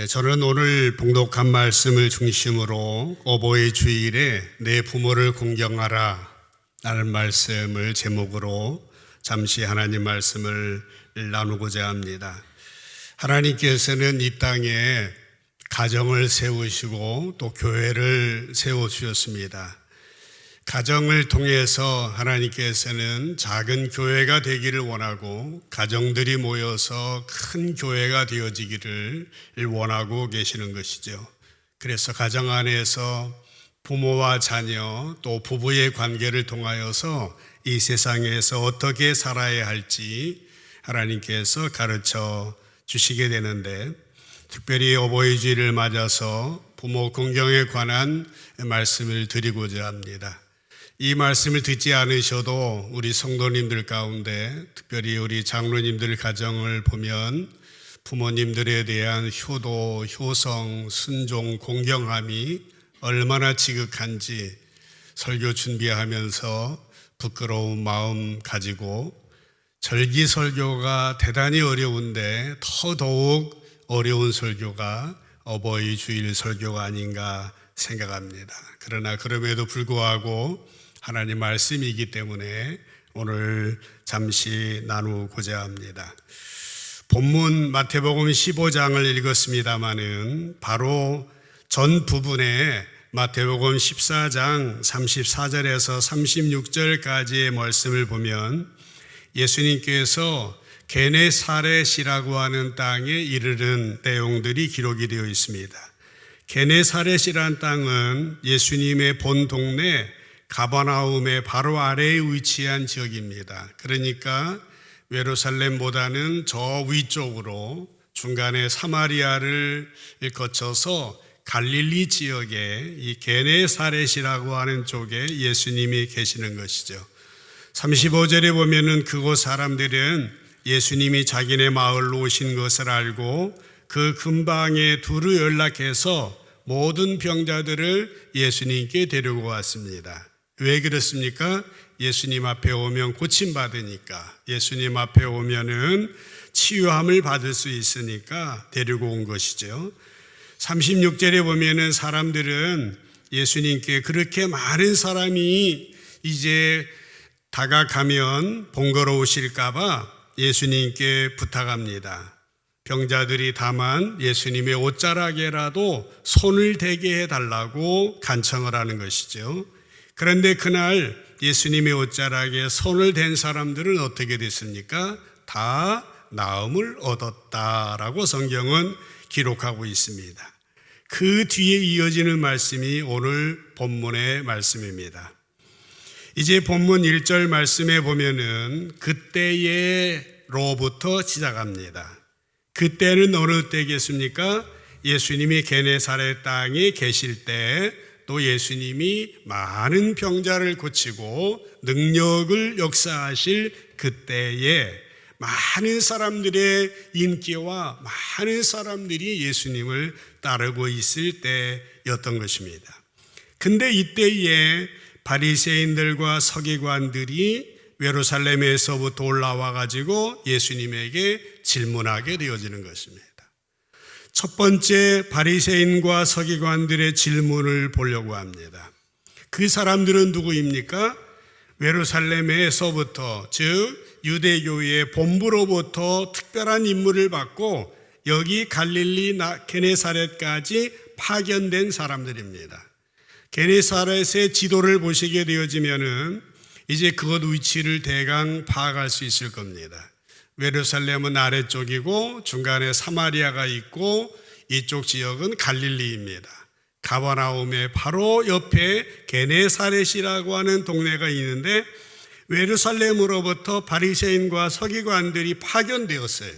저는 오늘 봉독한 말씀을 중심으로 어버이 주일에 내 부모를 공경하라 라는 말씀을 제목으로 잠시 하나님 말씀을 나누고자 합니다. 하나님께서는 이 땅에 가정을 세우시고 또 교회를 세워주셨습니다. 가정을 통해서 하나님께서는 작은 교회가 되기를 원하고 가정들이 모여서 큰 교회가 되어지기를 원하고 계시는 것이죠. 그래서 가정 안에서 부모와 자녀 또 부부의 관계를 통하여서 이 세상에서 어떻게 살아야 할지 하나님께서 가르쳐 주시게 되는데, 특별히 어버이 주일을 맞아서 부모 공경에 관한 말씀을 드리고자 합니다. 이 말씀을 듣지 않으셔도 우리 성도님들 가운데 특별히 우리 장로님들 가정을 보면 부모님들에 대한 효도, 효성, 순종, 공경함이 얼마나 지극한지 설교 준비하면서 부끄러운 마음 가지고, 절기 설교가 대단히 어려운데 더더욱 어려운 설교가 어버이 주일 설교가 아닌가 생각합니다. 그러나 그럼에도 불구하고 하나님 말씀이기 때문에 오늘 잠시 나누고자 합니다. 본문 마태복음 15장을 읽었습니다마는 바로 전 부분에 마태복음 14장 34절에서 36절까지의 말씀을 보면 예수님께서 게네사렛이라고 하는 땅에 이르는 내용들이 기록이 되어 있습니다. 게네사렛이라는 땅은 예수님의 본 동네 가버나움의 바로 아래에 위치한 지역입니다. 그러니까 예루살렘보다는 저 위쪽으로 중간에 사마리아를 거쳐서 갈릴리 지역에 이 게네사렛이라고 하는 쪽에 예수님이 계시는 것이죠. 35절에 보면은 그곳 사람들은 예수님이 자기네 마을로 오신 것을 알고 그 근방에 두루 연락해서 모든 병자들을 예수님께 데리고 왔습니다. 왜 그렇습니까? 예수님 앞에 오면 고침받으니까, 예수님 앞에 오면은 치유함을 받을 수 있으니까 데리고 온 것이죠. 36절에 보면은 사람들은 예수님께 그렇게 많은 사람이 이제 다가가면 번거로우실까봐 예수님께 부탁합니다. 병자들이 다만 예수님의 옷자락에라도 손을 대게 해달라고 간청을 하는 것이죠. 그런데 그날 예수님의 옷자락에 손을 댄 사람들은 어떻게 됐습니까? 다 나음을 얻었다라고 성경은 기록하고 있습니다. 그 뒤에 이어지는 말씀이 오늘 본문의 말씀입니다. 이제 본문 1절 말씀에 보면은 그때에로부터 시작합니다. 그때는 어느 때겠습니까? 예수님이 게네사렛 땅에 계실 때, 또 예수님이 많은 병자를 고치고 능력을 역사하실 그때에 많은 사람들의 인기와 많은 사람들이 예수님을 따르고 있을 때였던 것입니다. 근데 이때에 바리새인들과 서기관들이 예루살렘에서부터 올라와 가지고 예수님에게 질문하게 되어지는 것입니다. 첫 번째 바리새인과 서기관들의 질문을 보려고 합니다. 그 사람들은 누구입니까? 예루살렘에서부터, 즉 유대교의 본부로부터 특별한 임무를 받고 여기 갈릴리 게네사렛까지 파견된 사람들입니다. 게네사렛의 지도를 보시게 되어지면은 이제 그것 위치를 대강 파악할 수 있을 겁니다. 예루살렘은 아래쪽이고 중간에 사마리아가 있고 이쪽 지역은 갈릴리입니다. 가버나움의 바로 옆에 게네사렛이라고 하는 동네가 있는데 예루살렘으로부터 바리새인과 서기관들이 파견되었어요.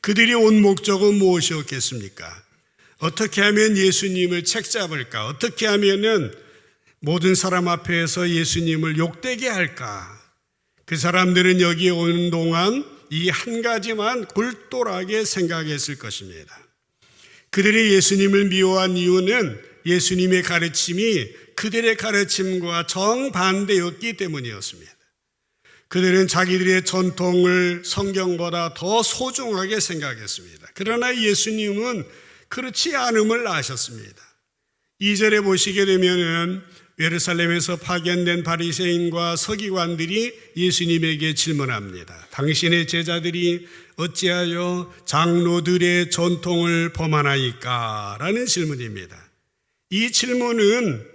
그들이 온 목적은 무엇이었겠습니까? 어떻게 하면 예수님을 책잡을까? 어떻게 하면은 모든 사람 앞에서 예수님을 욕되게 할까? 그 사람들은 여기에 오는 동안 이 한 가지만 골똘하게 생각했을 것입니다. 그들이 예수님을 미워한 이유는 예수님의 가르침이 그들의 가르침과 정반대였기 때문이었습니다. 그들은 자기들의 전통을 성경보다 더 소중하게 생각했습니다. 그러나 예수님은 그렇지 않음을 아셨습니다. 2절에 보시게 되면은 예루살렘에서 파견된 바리새인과 서기관들이 예수님에게 질문합니다. 당신의 제자들이 어찌하여 장로들의 전통을 범하나이까? 라는 질문입니다. 이 질문은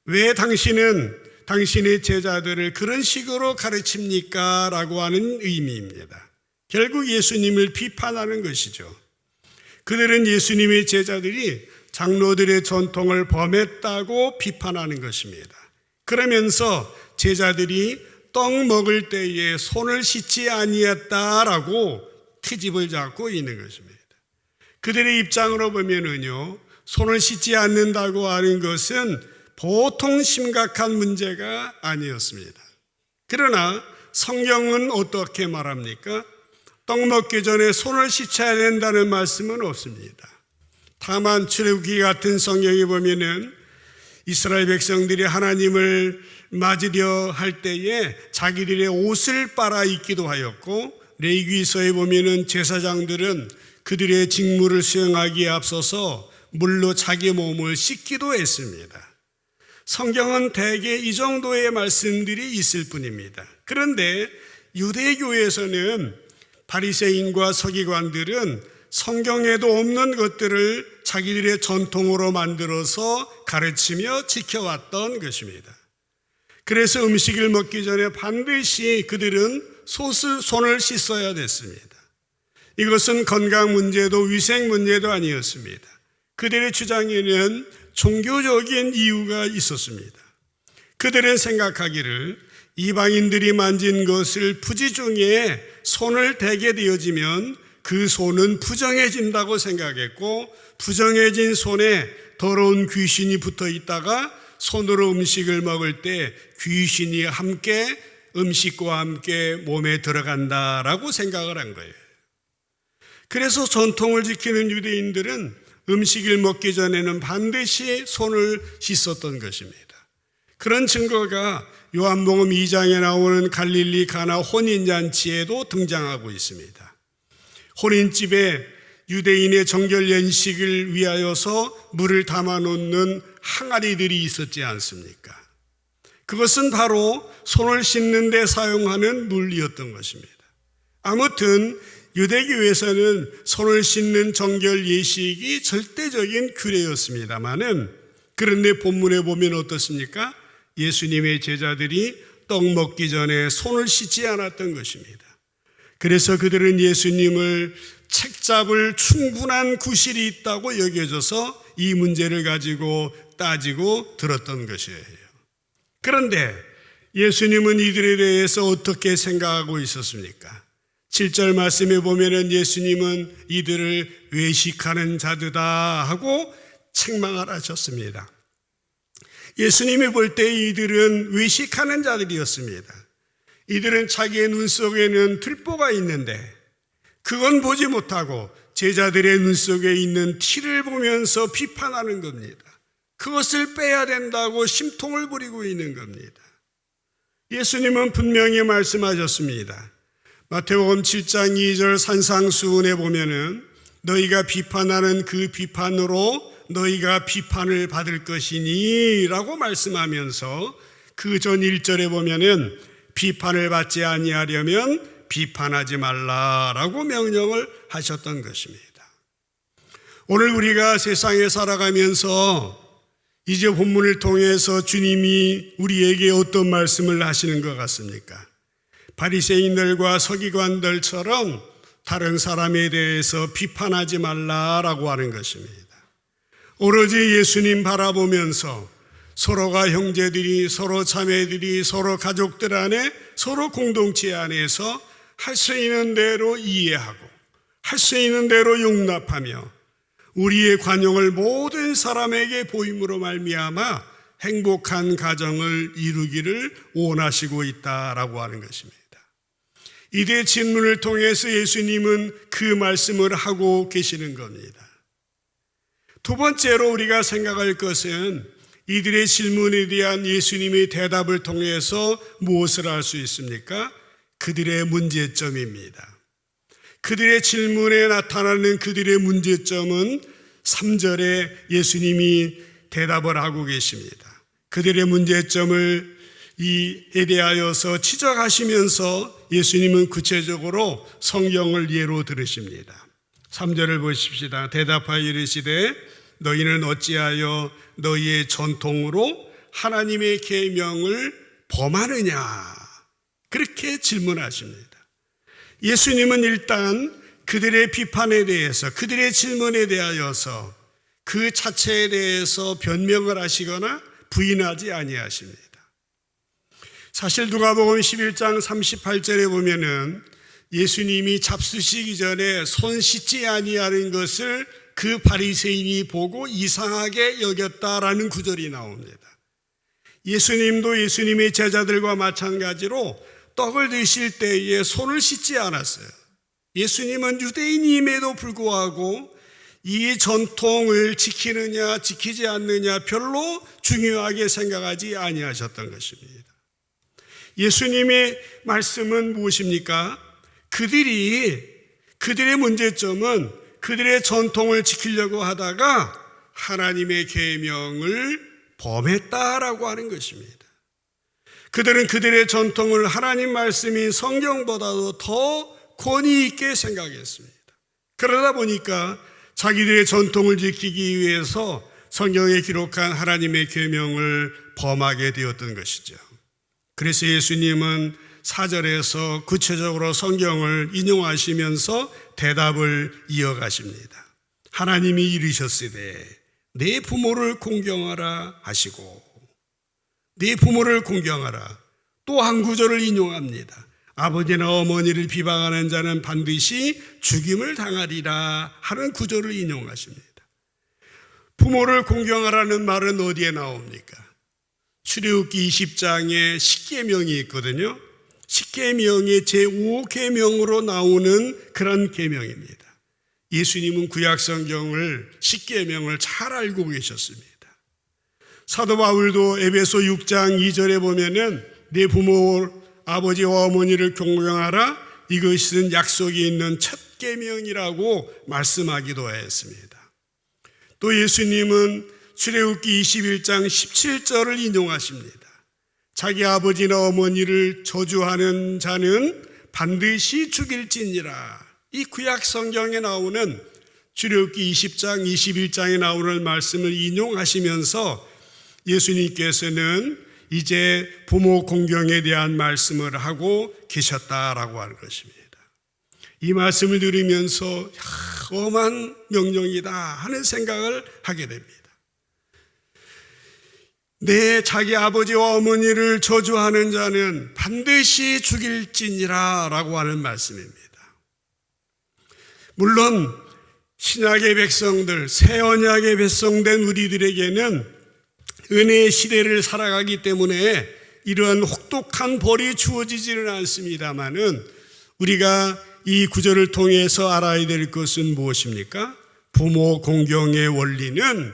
왜 당신은 당신의 제자들을 그런 식으로 가르칩니까? 라고 하는 의미입니다. 결국 예수님을 비판하는 것이죠. 그들은 예수님의 제자들이 장로들의 전통을 범했다고 비판하는 것입니다. 그러면서 제자들이 떡 먹을 때에 손을 씻지 아니했다라고 트집을 잡고 있는 것입니다. 그들의 입장으로 보면은요, 손을 씻지 않는다고 하는 것은 보통 심각한 문제가 아니었습니다. 그러나 성경은 어떻게 말합니까? 떡 먹기 전에 손을 씻어야 된다는 말씀은 없습니다. 다만 출애굽기 같은 성경에 보면은 이스라엘 백성들이 하나님을 맞으려 할 때에 자기들의 옷을 빨아 입기도 하였고, 레위기서에 보면은 제사장들은 그들의 직무를 수행하기에 앞서서 물로 자기 몸을 씻기도 했습니다. 성경은 대개 이 정도의 말씀들이 있을 뿐입니다. 그런데 유대교에서는 바리새인과 서기관들은 성경에도 없는 것들을 자기들의 전통으로 만들어서 가르치며 지켜왔던 것입니다. 그래서 음식을 먹기 전에 반드시 그들은 손을 씻어야 됐습니다. 이것은 건강 문제도 위생 문제도 아니었습니다. 그들의 주장에는 종교적인 이유가 있었습니다. 그들은 생각하기를 이방인들이 만진 것을 부지 중에 손을 대게 되어지면 그 손은 부정해진다고 생각했고, 부정해진 손에 더러운 귀신이 붙어 있다가 손으로 음식을 먹을 때 귀신이 함께 음식과 함께 몸에 들어간다라고 생각을 한 거예요. 그래서 전통을 지키는 유대인들은 음식을 먹기 전에는 반드시 손을 씻었던 것입니다. 그런 증거가 요한복음 2장에 나오는 갈릴리 가나 혼인잔치에도 등장하고 있습니다. 혼인집에 유대인의 정결연식을 위하여서 물을 담아놓는 항아리들이 있었지 않습니까? 그것은 바로 손을 씻는 데 사용하는 물이었던 것입니다. 아무튼 유대교에서는 손을 씻는 정결 예식이 절대적인 규례였습니다마는, 그런데 본문에 보면 어떻습니까? 예수님의 제자들이 떡 먹기 전에 손을 씻지 않았던 것입니다. 그래서 그들은 예수님을 책잡을 충분한 구실이 있다고 여겨져서 이 문제를 가지고 따지고 들었던 것이에요. 그런데 예수님은 이들에 대해서 어떻게 생각하고 있었습니까? 7절 말씀에 보면은 예수님은 이들을 외식하는 자들다 하고 책망을 하셨습니다. 예수님이 볼 때 이들은 외식하는 자들이었습니다. 이들은 자기의 눈 속에는 들보가 있는데 그건 보지 못하고 제자들의 눈 속에 있는 티를 보면서 비판하는 겁니다. 그것을 빼야 된다고 심통을 부리고 있는 겁니다. 예수님은 분명히 말씀하셨습니다. 마태복음 7장 2절 산상수훈에 보면은 너희가 비판하는 그 비판으로 너희가 비판을 받을 것이니 라고 말씀하면서 그 전 1절에 보면은 비판을 받지 아니하려면 비판하지 말라라고 명령을 하셨던 것입니다. 오늘 우리가 세상에 살아가면서 이제 본문을 통해서 주님이 우리에게 어떤 말씀을 하시는 것 같습니까? 바리새인들과 서기관들처럼 다른 사람에 대해서 비판하지 말라라고 하는 것입니다. 오로지 예수님 바라보면서 서로가 형제들이, 서로 자매들이, 서로 가족들 안에, 서로 공동체 안에서 할 수 있는 대로 이해하고 할 수 있는 대로 용납하며 우리의 관용을 모든 사람에게 보임으로 말미암아 행복한 가정을 이루기를 원하시고 있다라고 하는 것입니다. 이들의 질문을 통해서 예수님은 그 말씀을 하고 계시는 겁니다. 두 번째로 우리가 생각할 것은 이들의 질문에 대한 예수님의 대답을 통해서 무엇을 할 수 있습니까? 그들의 문제점입니다. 그들의 질문에 나타나는 그들의 문제점은 3절에 예수님이 대답을 하고 계십니다. 그들의 문제점을 이에 대하여서 지적하시면서 예수님은 구체적으로 성경을 예로 들으십니다. 3절을 보십시다. 대답하여 이르시되 너희는 어찌하여 너희의 전통으로 하나님의 계명을 범하느냐, 그렇게 질문하십니다. 예수님은 일단 그들의 비판에 대해서, 그들의 질문에 대하여서 그 자체에 대해서 변명을 하시거나 부인하지 아니하십니다. 사실 누가복음 11장 38절에 보면은 예수님이 잡수시기 전에 손 씻지 아니하는 것을 그 바리새인이 보고 이상하게 여겼다라는 구절이 나옵니다. 예수님도 예수님의 제자들과 마찬가지로 떡을 드실 때에 손을 씻지 않았어요. 예수님은 유대인임에도 불구하고 이 전통을 지키느냐 지키지 않느냐 별로 중요하게 생각하지 아니하셨던 것입니다. 예수님의 말씀은 무엇입니까? 그들의 문제점은 그들의 전통을 지키려고 하다가 하나님의 계명을 범했다라고 하는 것입니다. 그들은 그들의 전통을 하나님 말씀인 성경보다도 더 권위 있게 생각했습니다. 그러다 보니까 자기들의 전통을 지키기 위해서 성경에 기록한 하나님의 계명을 범하게 되었던 것이죠. 그래서 예수님은 4절에서 구체적으로 성경을 인용하시면서 대답을 이어가십니다. 하나님이 이르셨으되 내 부모를 공경하라 하시고, 네 부모를 공경하라. 또 한 구절을 인용합니다. 아버지나 어머니를 비방하는 자는 반드시 죽임을 당하리라 하는 구절을 인용하십니다. 부모를 공경하라는 말은 어디에 나옵니까? 출애굽기 20장에 십계명이 있거든요. 십계명의 제5계명으로 나오는 그런 계명입니다. 예수님은 구약성경을 십계명을 잘 알고 계셨습니다. 사도 바울도 에베소 6장 2절에 보면은 내 부모 아버지와 어머니를 공경하라, 이것은 약속이 있는 첫 계명이라고 말씀하기도 했습니다. 또 예수님은 출애굽기 21장 17절을 인용하십니다. 자기 아버지나 어머니를 저주하는 자는 반드시 죽일지니라. 이 구약 성경에 나오는 출애굽기 20장 21장에 나오는 말씀을 인용하시면서 예수님께서는 이제 부모 공경에 대한 말씀을 하고 계셨다라고 하는 것입니다. 이 말씀을 들으면서 엄한 명령이다 하는 생각을 하게 됩니다. 자기 아버지와 어머니를 저주하는 자는 반드시 죽일지니라 라고 하는 말씀입니다. 물론 신약의 백성들, 새 언약의 백성된 우리들에게는 은혜의 시대를 살아가기 때문에 이러한 혹독한 벌이 주어지지는 않습니다만은 우리가 이 구절을 통해서 알아야 될 것은 무엇입니까? 부모 공경의 원리는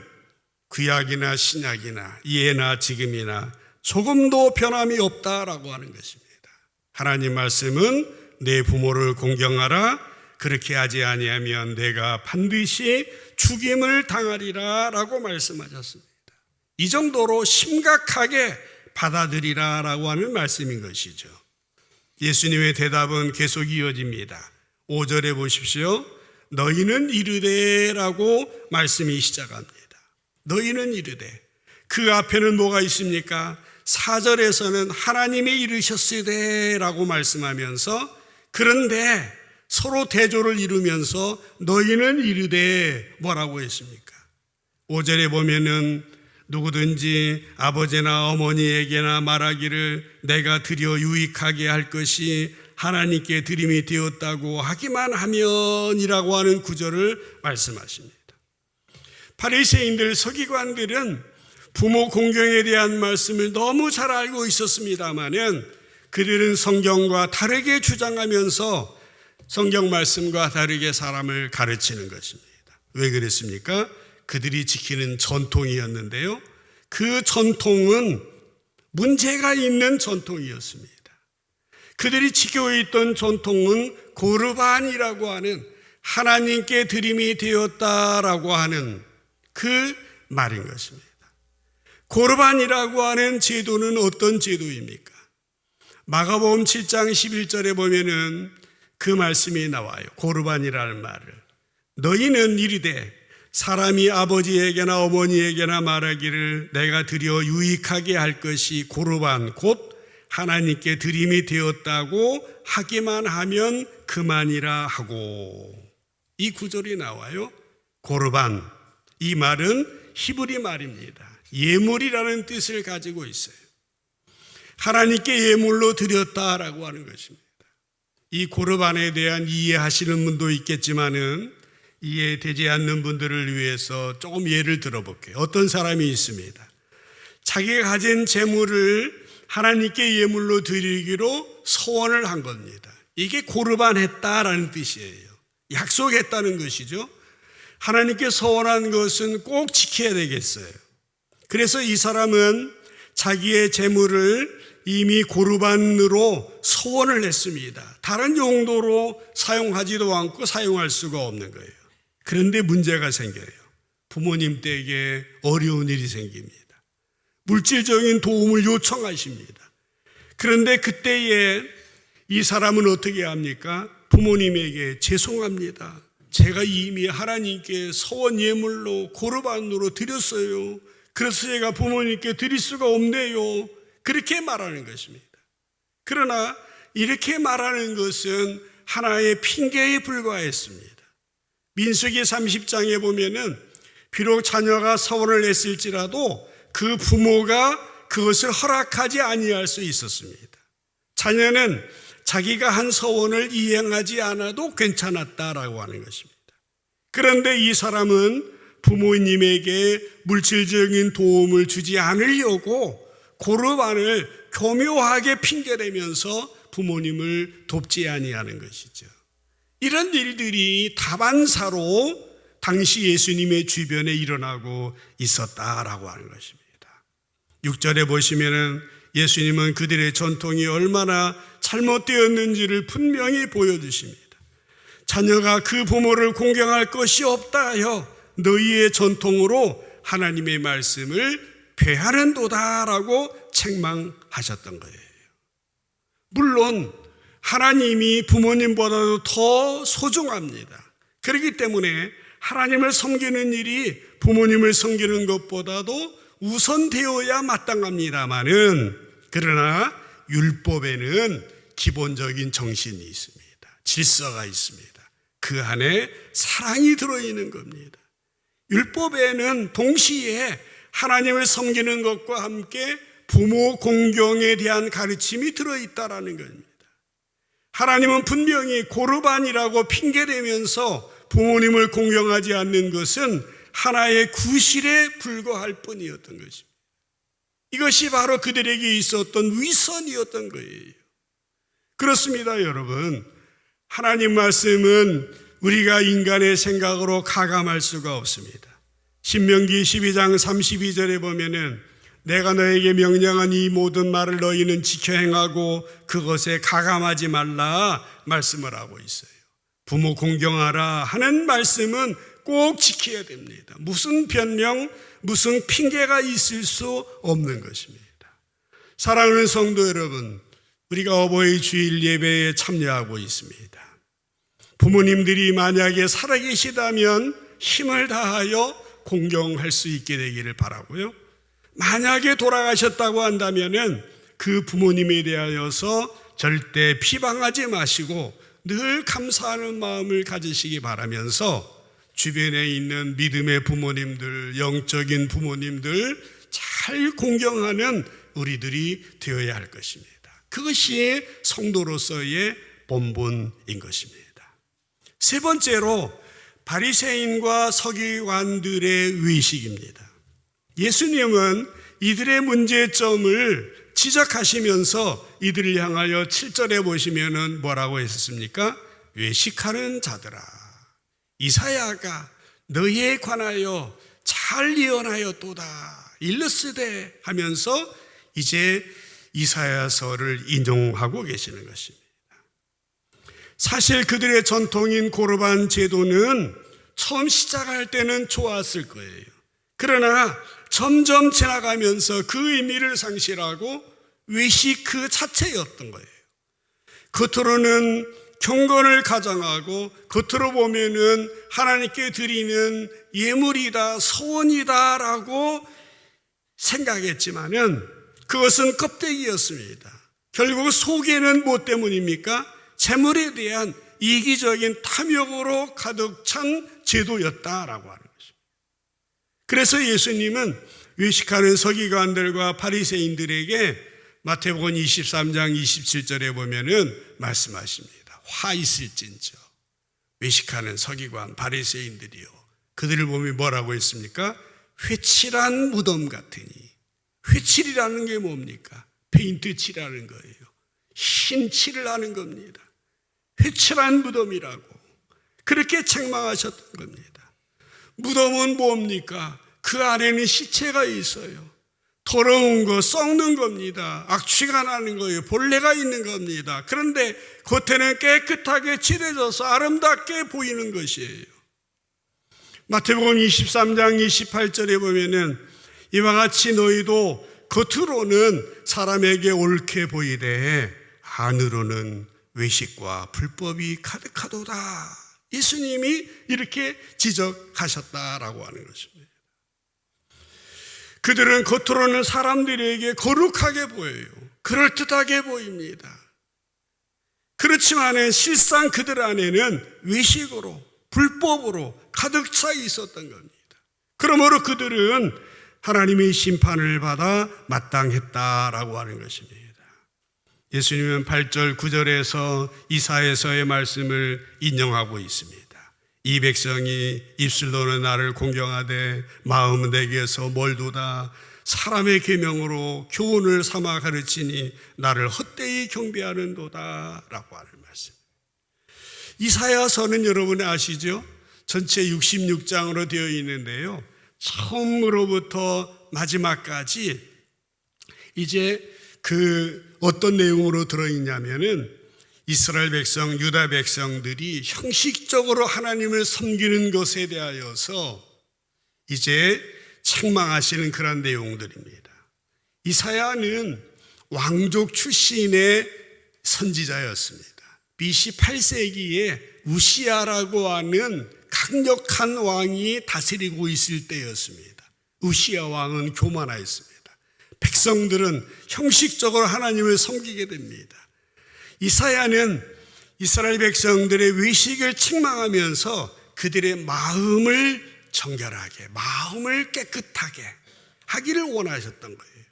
구약이나 신약이나 예나 지금이나 조금도 변함이 없다라고 하는 것입니다. 하나님 말씀은 내 부모를 공경하라, 그렇게 하지 아니하면 내가 반드시 죽임을 당하리라 라고 말씀하셨습니다. 이 정도로 심각하게 받아들이라라고 하는 말씀인 것이죠. 예수님의 대답은 계속 이어집니다. 5절에 보십시오. 너희는 이르되라고 말씀이 시작합니다. 너희는 이르되. 그 앞에는 뭐가 있습니까? 4절에서는 하나님이 이르셨으되라고 말씀하면서, 그런데 서로 대조를 이루면서 너희는 이르되 뭐라고 했습니까? 5절에 보면은 누구든지 아버지나 어머니에게나 말하기를 내가 드려 유익하게 할 것이 하나님께 드림이 되었다고 하기만 하면이라고 하는 구절을 말씀하십니다. 바리새인들, 서기관들은 부모 공경에 대한 말씀을 너무 잘 알고 있었습니다마는 그들은 성경과 다르게 주장하면서 성경 말씀과 다르게 사람을 가르치는 것입니다. 왜 그랬습니까? 그들이 지키는 전통이었는데요. 그 전통은 문제가 있는 전통이었습니다. 그들이 지키고 있던 전통은 고르반이라고 하는 하나님께 드림이 되었다라고 하는 그 말인 것입니다. 고르반이라고 하는 제도는 어떤 제도입니까? 마가복음 7장 11절에 보면은 그 말씀이 나와요. 고르반이라는 말을. 너희는 이르되 사람이 아버지에게나 어머니에게나 말하기를 내가 드려 유익하게 할 것이 고르반 곧 하나님께 드림이 되었다고 하기만 하면 그만이라 하고, 이 구절이 나와요. 고르반, 이 말은 히브리 말입니다. 예물이라는 뜻을 가지고 있어요. 하나님께 예물로 드렸다라고 하는 것입니다. 이 고르반에 대한 이해하시는 분도 있겠지만은 이해되지 않는 분들을 위해서 조금 예를 들어볼게요. 어떤 사람이 있습니다. 자기가 가진 재물을 하나님께 예물로 드리기로 서원을 한 겁니다. 이게 고르반했다라는 뜻이에요. 약속했다는 것이죠. 하나님께 서원한 것은 꼭 지켜야 되겠어요. 그래서 이 사람은 자기의 재물을 이미 고르반으로 서원을 했습니다. 다른 용도로 사용하지도 않고 사용할 수가 없는 거예요. 그런데 문제가 생겨요. 부모님 댁에 어려운 일이 생깁니다. 물질적인 도움을 요청하십니다. 그런데 그때에 이 사람은 어떻게 합니까? 부모님에게 죄송합니다. 제가 이미 하나님께 서원 예물로 고르반으로 드렸어요. 그래서 제가 부모님께 드릴 수가 없네요. 그렇게 말하는 것입니다. 그러나 이렇게 말하는 것은 하나의 핑계에 불과했습니다. 민수기 30장에 보면은 비록 자녀가 서원을 했을지라도 그 부모가 그것을 허락하지 아니할 수 있었습니다. 자녀는 자기가 한 서원을 이행하지 않아도 괜찮았다라고 하는 것입니다. 그런데 이 사람은 부모님에게 물질적인 도움을 주지 않으려고 고르반을 교묘하게 핑계대면서 부모님을 돕지 아니하는 것이죠. 이런 일들이 다반사로 당시 예수님의 주변에 일어나고 있었다라고 하는 것입니다. 6절에 보시면은 예수님은 그들의 전통이 얼마나 잘못되었는지를 분명히 보여주십니다. 자녀가 그 부모를 공경할 것이 없다 하여 너희의 전통으로 하나님의 말씀을 배하는도다라고 책망하셨던 거예요. 물론 하나님이 부모님보다도 더 소중합니다. 그렇기 때문에 하나님을 섬기는 일이 부모님을 섬기는 것보다도 우선되어야 마땅합니다마는, 그러나 율법에는 기본적인 정신이 있습니다. 질서가 있습니다. 그 안에 사랑이 들어있는 겁니다. 율법에는 동시에 하나님을 섬기는 것과 함께 부모 공경에 대한 가르침이 들어있다라는 겁니다. 하나님은 분명히 고르반이라고 핑계대면서 부모님을 공경하지 않는 것은 하나의 구실에 불과할 뿐이었던 것입니다. 이것이 바로 그들에게 있었던 위선이었던 거예요. 그렇습니다, 여러분. 하나님 말씀은 우리가 인간의 생각으로 가감할 수가 없습니다. 신명기 12장 32절에 보면은 내가 너에게 명령한 이 모든 말을 너희는 지켜 행하고 그것에 가감하지 말라 말씀을 하고 있어요. 부모 공경하라 하는 말씀은 꼭 지켜야 됩니다. 무슨 변명, 무슨 핑계가 있을 수 없는 것입니다. 사랑하는 성도 여러분, 우리가 어버이 주일 예배에 참여하고 있습니다. 부모님들이 만약에 살아계시다면 힘을 다하여 공경할 수 있게 되기를 바라고요. 만약에 돌아가셨다고 한다면은 그 부모님에 대하여서 절대 비방하지 마시고 늘 감사하는 마음을 가지시기 바라면서 주변에 있는 믿음의 부모님들, 영적인 부모님들 잘 공경하는 우리들이 되어야 할 것입니다. 그것이 성도로서의 본분인 것입니다. 세 번째로 바리새인과 서기관들의 외식입니다. 예수님은 이들의 문제점을 지적하시면서 이들을 향하여 7절에 보시면은 뭐라고 했습니까? 외식하는 자들아, 이사야가 너희에 관하여 잘 예언하였도다 일렀으되 하면서 이제 이사야서를 인용하고 계시는 것입니다. 사실 그들의 전통인 고르반 제도는 처음 시작할 때는 좋았을 거예요. 그러나 점점 지나가면서 그 의미를 상실하고 외식 그 자체였던 거예요. 겉으로는 경건을 가장하고 겉으로 보면은 하나님께 드리는 예물이다, 소원이다라고 생각했지만은 그것은 껍데기였습니다. 결국 속에는 뭐 때문입니까? 재물에 대한 이기적인 탐욕으로 가득 찬 제도였다라고 하는 것입니다. 그래서 예수님은 외식하는 서기관들과 바리새인들에게 마태복음 23장 27절에 보면은 말씀하십니다. 화 있을진저 외식하는 서기관 바리새인들이요, 그들을 보면 뭐라고 했습니까? 회칠한 무덤 같으니. 회칠이라는 게 뭡니까? 페인트 칠하는 거예요. 흰 칠을 하는 겁니다. 회칠한 무덤이라고 그렇게 책망하셨던 겁니다. 무덤은 뭡니까? 그 안에는 시체가 있어요. 더러운 거, 썩는 겁니다. 악취가 나는 거예요. 벌레가 있는 겁니다. 그런데 겉에는 깨끗하게 칠해져서 아름답게 보이는 것이에요. 마태복음 23장 28절에 보면은 이와 같이 너희도 겉으로는 사람에게 옳게 보이되 안으로는 외식과 불법이 가득하도다. 예수님이 이렇게 지적하셨다라고 하는 것입니다. 그들은 겉으로는 사람들에게 거룩하게 보여요. 그럴듯하게 보입니다. 그렇지만 실상 그들 안에는 외식으로, 불법으로 가득 차 있었던 겁니다. 그러므로 그들은 하나님의 심판을 받아 마땅했다라고 하는 것입니다. 예수님은 8절 9절에서 이사야서의 말씀을 인용하고 있습니다. 이 백성이 입술로는 나를 공경하되 마음은 내게서 멀도다. 사람의 계명으로 교훈을 삼아 가르치니 나를 헛되이 경배하는도다 라고 하는 말씀. 이사야서는 여러분 아시죠? 전체 66장으로 되어 있는데요, 처음으로부터 마지막까지 이제 어떤 내용으로 들어있냐면은 이스라엘 백성, 유다 백성들이 형식적으로 하나님을 섬기는 것에 대하여서 이제 책망하시는 그런 내용들입니다. 이사야는 왕족 출신의 선지자였습니다. BC 8세기에 우시야라고 하는 강력한 왕이 다스리고 있을 때였습니다. 우시야 왕은 교만하였습니다. 백성들은 형식적으로 하나님을 섬기게 됩니다. 이사야는 이스라엘 백성들의 외식을 책망하면서 그들의 마음을 정결하게, 마음을 깨끗하게 하기를 원하셨던 거예요.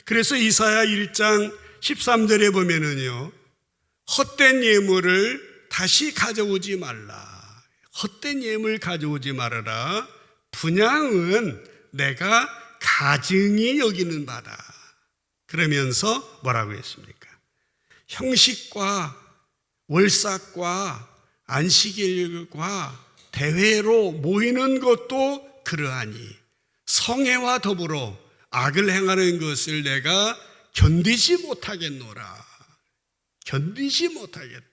그래서 이사야 1장 13절에 보면은요, 헛된 예물을 다시 가져오지 말라. 헛된 예물 가져오지 말아라. 분향은 내가 가증히 여기는 바다. 그러면서 뭐라고 했습니까? 형식과 월삭과 안식일과 대회로 모이는 것도 그러하니 성회와 더불어 악을 행하는 것을 내가 견디지 못하겠노라. 견디지 못하겠다.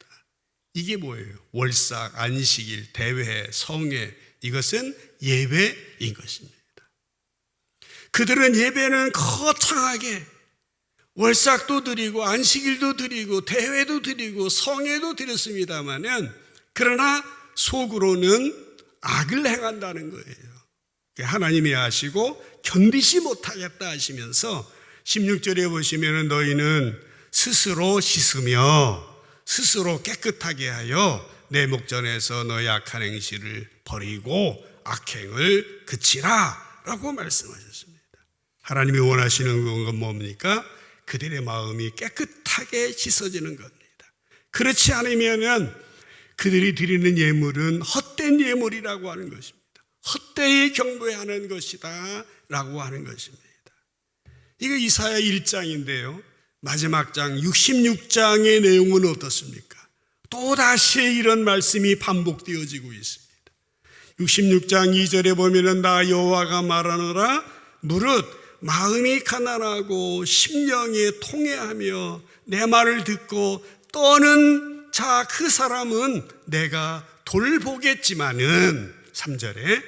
이게 뭐예요? 월삭, 안식일, 대회, 성회, 이것은 예배인 것입니다. 그들은 예배는 거창하게 월삭도 드리고 안식일도 드리고 대회도 드리고 성회도 드렸습니다마는 그러나 속으로는 악을 행한다는 거예요. 하나님이 아시고 견디지 못하겠다 하시면서 16절에 보시면 너희는 스스로 씻으며 스스로 깨끗하게 하여 내 목전에서 너희 악한 행실을 버리고 악행을 그치라 라고 말씀하셨습니다. 하나님이 원하시는 건 뭡니까? 그들의 마음이 깨끗하게 씻어지는 겁니다. 그렇지 않으면 그들이 드리는 예물은 헛된 예물이라고 하는 것입니다. 헛되이 경배하는 것이다 라고 하는 것입니다. 이거 이사야 1장인데요. 마지막 장 66장의 내용은 어떻습니까? 또다시 이런 말씀이 반복되어지고 있습니다. 66장 2절에 보면은 나 여호와가 말하노라 무릇 마음이 가난하고 심령이 통해하며 내 말을 듣고 떠는 자 그 사람은 내가 돌보겠지만은 3절에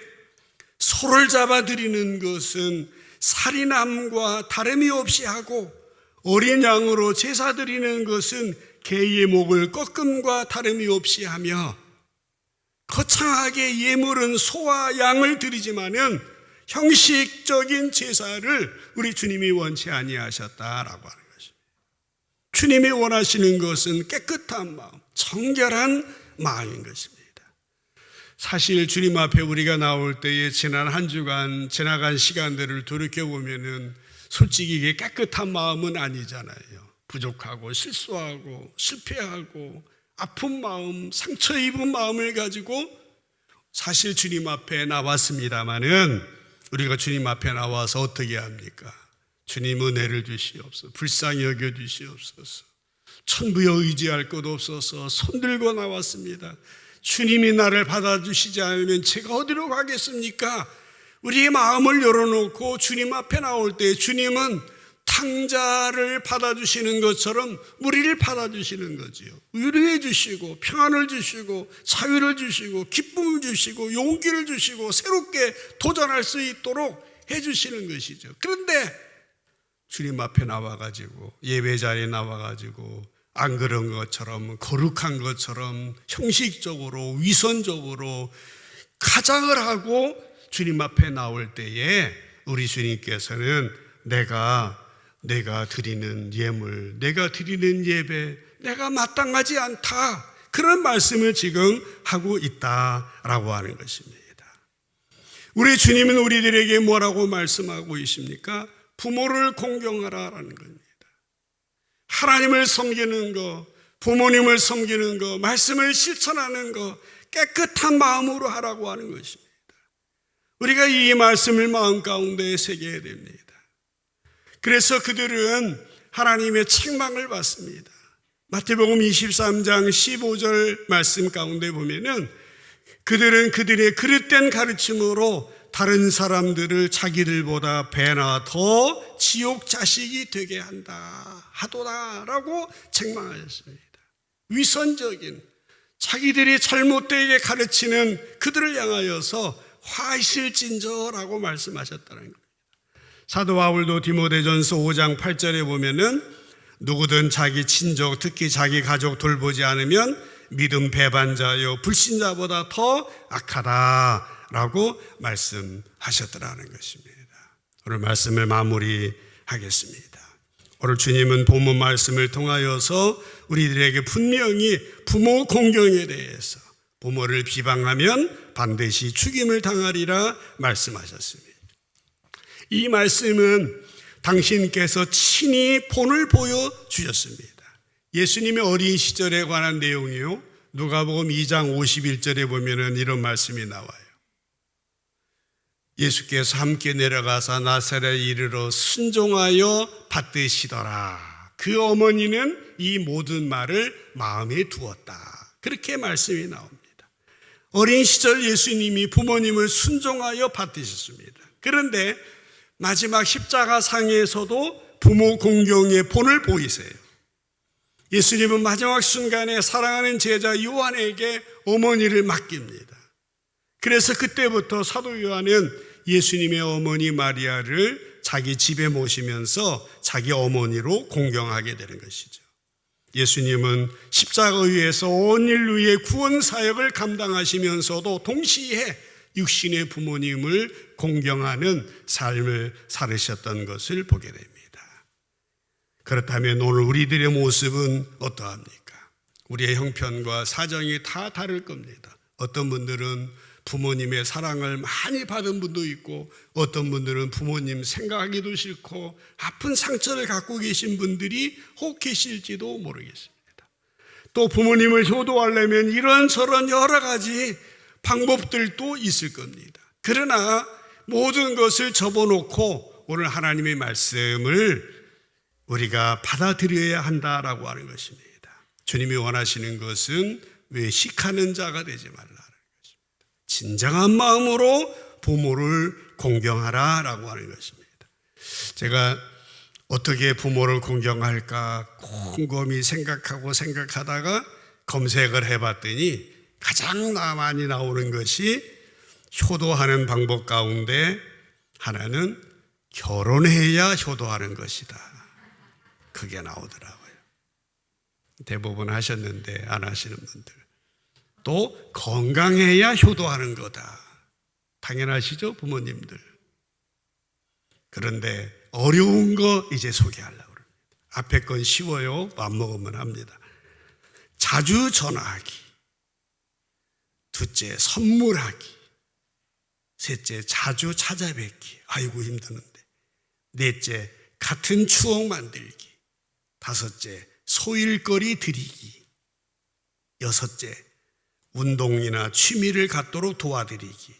소를 잡아 드리는 것은 살인함과 다름이 없이 하고 어린 양으로 제사 드리는 것은 개의 목을 꺾음과 다름이 없이 하며 거창하게 예물은 소와 양을 드리지만은 형식적인 제사를 우리 주님이 원치 아니하셨다라고 하는 것입니다. 주님이 원하시는 것은 깨끗한 마음, 정결한 마음인 것입니다. 사실 주님 앞에 우리가 나올 때에 지난 한 주간 지나간 시간들을 돌이켜보면은 솔직히 이게 깨끗한 마음은 아니잖아요. 부족하고 실수하고 실패하고 아픈 마음, 상처 입은 마음을 가지고 사실 주님 앞에 나왔습니다마는 우리가 주님 앞에 나와서 어떻게 합니까? 주님 은혜를 주시옵소서, 불쌍히 여겨 주시옵소서, 천부에 의지할 것 없어서 손들고 나왔습니다. 주님이 나를 받아주시지 않으면 제가 어디로 가겠습니까? 우리의 마음을 열어놓고 주님 앞에 나올 때 주님은 탕자를 받아주시는 것처럼 우리를 받아주시는 거지요. 위로해 주시고 평안을 주시고 자유를 주시고 기쁨을 주시고 용기를 주시고 새롭게 도전할 수 있도록 해주시는 것이죠. 그런데 주님 앞에 나와가지고 예배 자리에 나와가지고 안 그런 것처럼 거룩한 것처럼 형식적으로 위선적으로 가장을 하고 주님 앞에 나올 때에 우리 주님께서는 내가 드리는 예물, 내가 드리는 예배, 내가 마땅하지 않다, 그런 말씀을 지금 하고 있다라고 하는 것입니다. 우리 주님은 우리들에게 뭐라고 말씀하고 계십니까? 부모를 공경하라라는 겁니다. 하나님을 섬기는 거, 부모님을 섬기는 거, 말씀을 실천하는 거 깨끗한 마음으로 하라고 하는 것입니다. 우리가 이 말씀을 마음 가운데 새겨야 됩니다. 그래서 그들은 하나님의 책망을 받습니다. 마태복음 23장 15절 말씀 가운데 보면은 그들은 그들의 그릇된 가르침으로 다른 사람들을 자기들보다 배나 더 지옥 자식이 되게 하도다라고 책망하셨습니다. 위선적인 자기들이 잘못되게 가르치는 그들을 향하여서 화 있을진저라고 말씀하셨다는 겁니다. 사도 바울도 디모데전서 5장 8절에 보면은 누구든 자기 친족 특히 자기 가족 돌보지 않으면 믿음 배반자요 불신자보다 더 악하다라고 말씀하셨더라는 것입니다. 오늘 말씀을 마무리하겠습니다. 오늘 주님은 본문 말씀을 통하여서 우리들에게 분명히 부모 공경에 대해서 부모를 비방하면 반드시 죽임을 당하리라 말씀하셨습니다. 이 말씀은 당신께서 친히 본을 보여주셨습니다. 예수님의 어린 시절에 관한 내용이요, 누가복음 2장 51절에 보면 이런 말씀이 나와요. 예수께서 함께 내려가사 나사렛에 이르러 순종하여 받드시더라. 그 어머니는 이 모든 말을 마음에 두었다. 그렇게 말씀이 나옵니다. 어린 시절 예수님이 부모님을 순종하여 받드셨습니다. 그런데 마지막 십자가상에서도 부모 공경의 본을 보이세요. 예수님은 마지막 순간에 사랑하는 제자 요한에게 어머니를 맡깁니다. 그래서 그때부터 사도 요한은 예수님의 어머니 마리아를 자기 집에 모시면서 자기 어머니로 공경하게 되는 것이죠. 예수님은 십자가 위에서 온 인류의 구원 사역을 감당하시면서도 동시에 육신의 부모님을 공경하는 삶을 살으셨던 것을 보게 됩니다. 그렇다면 오늘 우리들의 모습은 어떠합니까? 우리의 형편과 사정이 다 다를 겁니다. 어떤 분들은 부모님의 사랑을 많이 받은 분도 있고 어떤 분들은 부모님 생각하기도 싫고 아픈 상처를 갖고 계신 분들이 혹 계실지도 모르겠습니다. 또 부모님을 효도하려면 이런저런 여러 가지 방법들도 있을 겁니다. 그러나 모든 것을 접어놓고 오늘 하나님의 말씀을 우리가 받아들여야 한다라고 하는 것입니다. 주님이 원하시는 것은 외식하는 자가 되지 말라는 것입니다. 진정한 마음으로 부모를 공경하라라고 하는 것입니다. 제가 어떻게 부모를 공경할까 곰곰이 생각하다가 검색을 해봤더니 가장 많이 나오는 것이 효도하는 방법 가운데 하나는 결혼해야 효도하는 것이다. 그게 나오더라고요. 대부분 하셨는데 안 하시는 분들. 또 건강해야 효도하는 거다. 당연하시죠, 부모님들. 그런데 어려운 거 이제 소개하려고 합니다. 앞에 건 쉬워요. 맘먹으면 합니다. 자주 전화하기. 둘째, 선물하기. 셋째, 자주 찾아뵙기. 아이고 힘드는데. 넷째, 같은 추억 만들기. 다섯째, 소일거리 드리기. 여섯째, 운동이나 취미를 갖도록 도와드리기.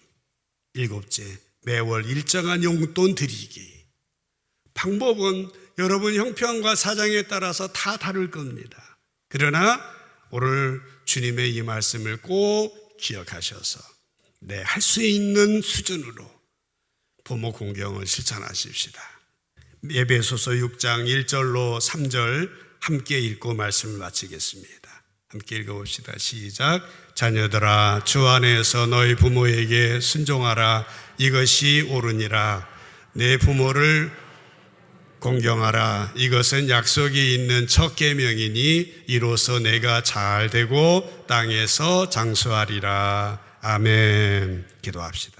일곱째, 매월 일정한 용돈 드리기. 방법은 여러분 형편과 사정에 따라서 다 다를 겁니다. 그러나 오늘 주님의 이 말씀을 꼭 기억하셔서 할 수 있는 수준으로 부모 공경을 실천하십시다. 에베소서 6장 1절로 3절 함께 읽고 말씀을 마치겠습니다. 함께 읽어봅시다. 시작. 자녀들아, 주 안에서 너희 부모에게 순종하라. 이것이 옳으니라. 내 부모를 공경하라. 이것은 약속이 있는 첫 계명이니 이로써 내가 잘 되고 땅에서 장수하리라. 아멘. 기도합시다.